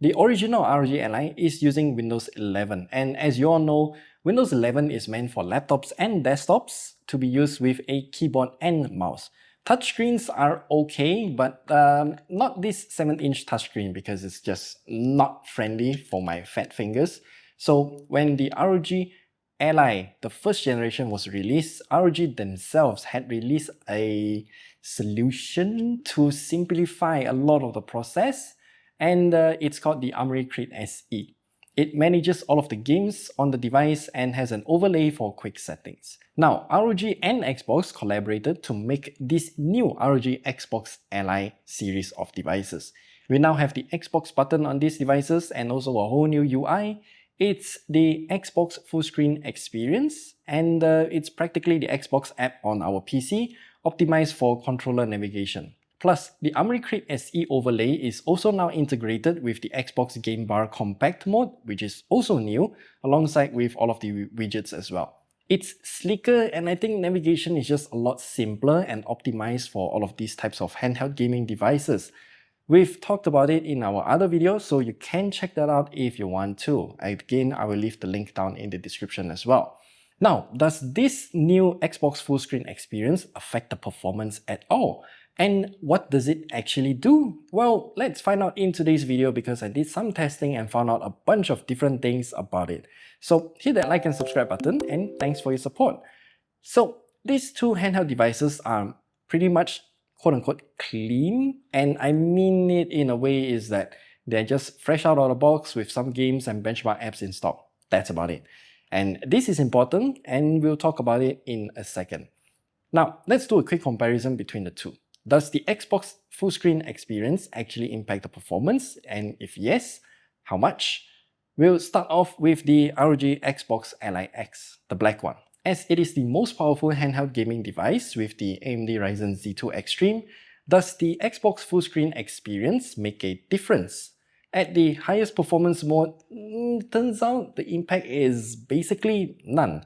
The original ROG Ally is using Windows 11, and as you all know, Windows 11 is meant for laptops and desktops to be used with a keyboard and mouse. Touchscreens are okay, but not this 7-inch touchscreen because it's just not friendly for my fat fingers. So when the ROG Ally, the first generation, was released, ROG themselves had released a solution to simplify a lot of the process, and it's called the Armoury Crate SE. It manages all of the games on the device and has an overlay for quick settings. Now, ROG and Xbox collaborated to make this new ROG Xbox Ally series of devices. We now have the Xbox button on these devices and also a whole new UI. It's the Xbox Full Screen Experience, and it's practically the Xbox app on our PC, optimized for controller navigation. Plus, the Armoury Crate SE overlay is also now integrated with the Xbox Game Bar Compact mode, which is also new, alongside with all of the widgets as well. It's sleeker, and I think navigation is just a lot simpler and optimized for all of these types of handheld gaming devices. We've talked about it in our other videos, so you can check that out if you want to. Again, I will leave the link down in the description as well. Now, does this new Xbox Full Screen Experience affect the performance at all? And what does it actually do? Well, let's find out in today's video because I did some testing and found out a bunch of different things about it. So hit that like and subscribe button, and thanks for your support. So these two handheld devices are pretty much quote-unquote clean, and I mean it in a way is that they're just fresh out of the box with some games and benchmark apps installed. That's about it. And this is important, and we'll talk about it in a second. Now, let's do a quick comparison between the two. Does the Xbox Full Screen Experience actually impact the performance? And if yes, how much? We'll start off with the ROG Xbox Ally X, the black one. As it is the most powerful handheld gaming device with the AMD Ryzen Z2 Extreme, does the Xbox Full Screen Experience make a difference? At the highest performance mode, turns out the impact is basically none.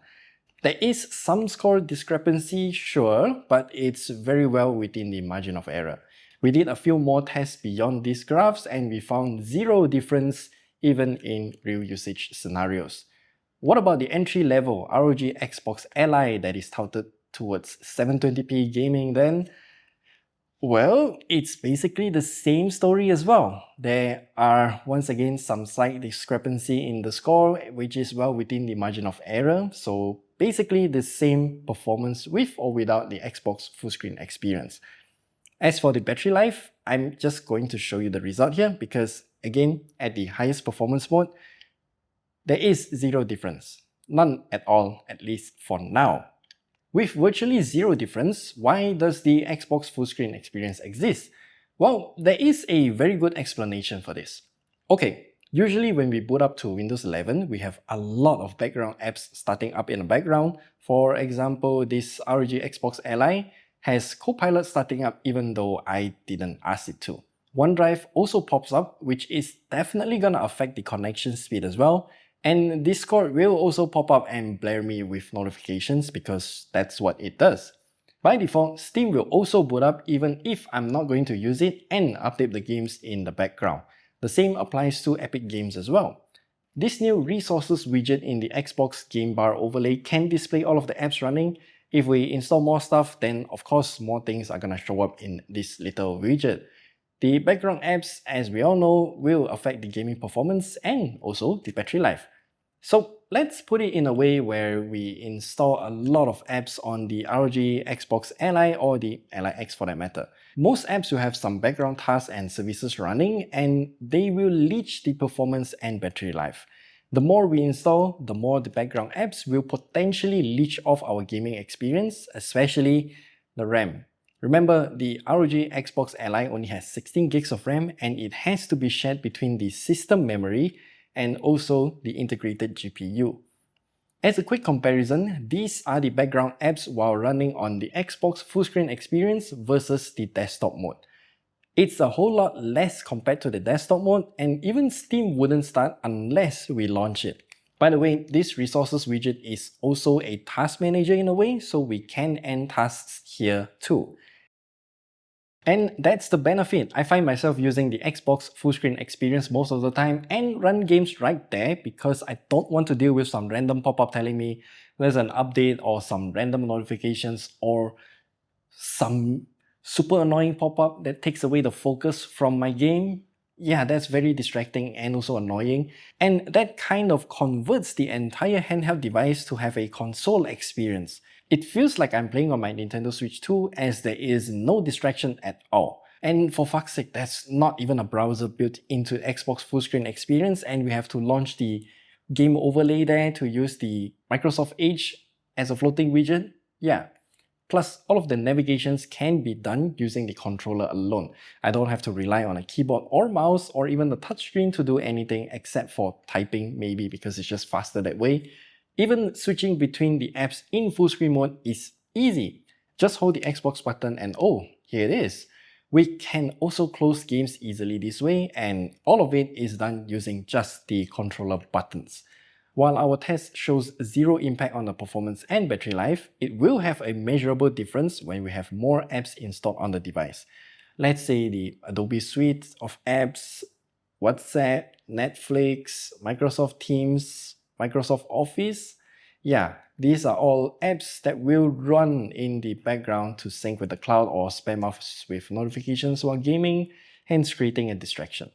There is some score discrepancy, sure, but it's very well within the margin of error. We did a few more tests beyond these graphs and we found zero difference even in real usage scenarios. What about the entry-level ROG Xbox Ally that is touted towards 720p gaming then? Well, it's basically the same story as well. There are once again some slight discrepancy in the score, which is well within the margin of error, so basically the same performance with or without the Xbox Full Screen Experience. As for the battery life, I'm just going to show you the result here because again, at the highest performance mode, there is zero difference. None at all, at least for now. With virtually zero difference, why does the Xbox Full Screen Experience exist? Well, there is a very good explanation for this. Okay, usually when we boot up to Windows 11, we have a lot of background apps starting up in the background. For example, this ROG Xbox Ally has Copilot starting up even though I didn't ask it to. OneDrive also pops up, which is definitely gonna affect the connection speed as well. And Discord will also pop up and blare me with notifications because that's what it does. By default, Steam will also boot up even if I'm not going to use it and update the games in the background. The same applies to Epic Games as well. This new resources widget in the Xbox Game Bar overlay can display all of the apps running. If we install more stuff, then of course more things are gonna show up in this little widget. The background apps, as we all know, will affect the gaming performance and also the battery life. So let's put it in a way where we install a lot of apps on the ROG Xbox Ally or the Ally X for that matter. Most apps will have some background tasks and services running and they will leech the performance and battery life. The more we install, the more the background apps will potentially leech off our gaming experience, especially the RAM. Remember, the ROG Xbox Ally only has 16 gigs of RAM and it has to be shared between the system memory and also the integrated GPU. As a quick comparison, these are the background apps while running on the Xbox Full Screen Experience versus the desktop mode. It's a whole lot less compared to the desktop mode, and even Steam wouldn't start unless we launch it. By the way, this resources widget is also a task manager in a way, so we can end tasks here too. And that's the benefit. I find myself using the Xbox full screen experience most of the time and run games right there because I don't want to deal with some random pop-up telling me there's an update or some random notifications or some super annoying pop-up that takes away the focus from my game. Yeah, that's very distracting and also annoying. And that kind of converts the entire handheld device to have a console experience. It feels like I'm playing on my Nintendo Switch 2 as there is no distraction at all. And for fuck's sake, there's not even a browser built into Xbox full screen experience, and we have to launch the game overlay there to use the Microsoft Edge as a floating widget. Yeah. Plus, all of the navigations can be done using the controller alone. I don't have to rely on a keyboard or mouse or even the touchscreen to do anything except for typing, maybe because it's just faster that way. Even switching between the apps in full screen mode is easy. Just hold the Xbox button and oh, here it is. We can also close games easily this way, and all of it is done using just the controller buttons. While our test shows zero impact on the performance and battery life, it will have a measurable difference when we have more apps installed on the device. Let's say the Adobe suite of apps, WhatsApp, Netflix, Microsoft Teams, Microsoft Office. Yeah, these are all apps that will run in the background to sync with the cloud or spam us with notifications while gaming, hence creating a distraction.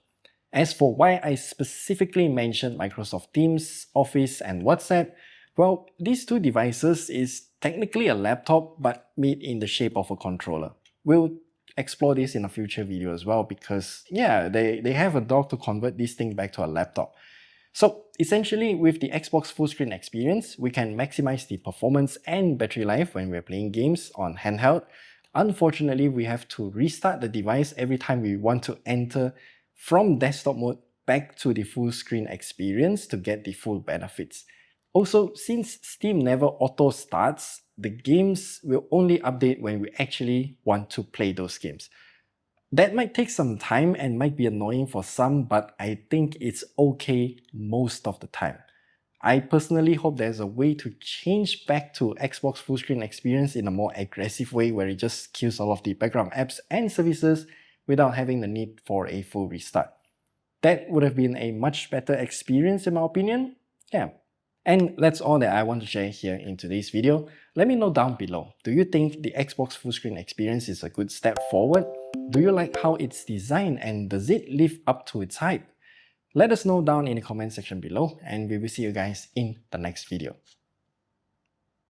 As for why I specifically mentioned Microsoft Teams, Office, and WhatsApp, well, these two devices is technically a laptop but made in the shape of a controller. We'll explore this in a future video as well because, yeah, they have a dock to convert this thing back to a laptop. So essentially, with the Xbox full screen experience, we can maximize the performance and battery life when we're playing games on handheld. Unfortunately, we have to restart the device every time we want to enter from desktop mode back to the full screen experience to get the full benefits. Also, since Steam never auto starts, the games will only update when we actually want to play those games. That might take some time and might be annoying for some, but I think it's okay most of the time. I personally hope there's a way to change back to Xbox full screen experience in a more aggressive way where it just kills all of the background apps and services without having the need for a full restart. That would have been a much better experience in my opinion. Yeah. And that's all that I want to share here in today's video. Let me know down below. Do you think the Xbox full screen experience is a good step forward? Do you like how it's designed and does it live up to its hype? Let us know down in the comment section below and we will see you guys in the next video.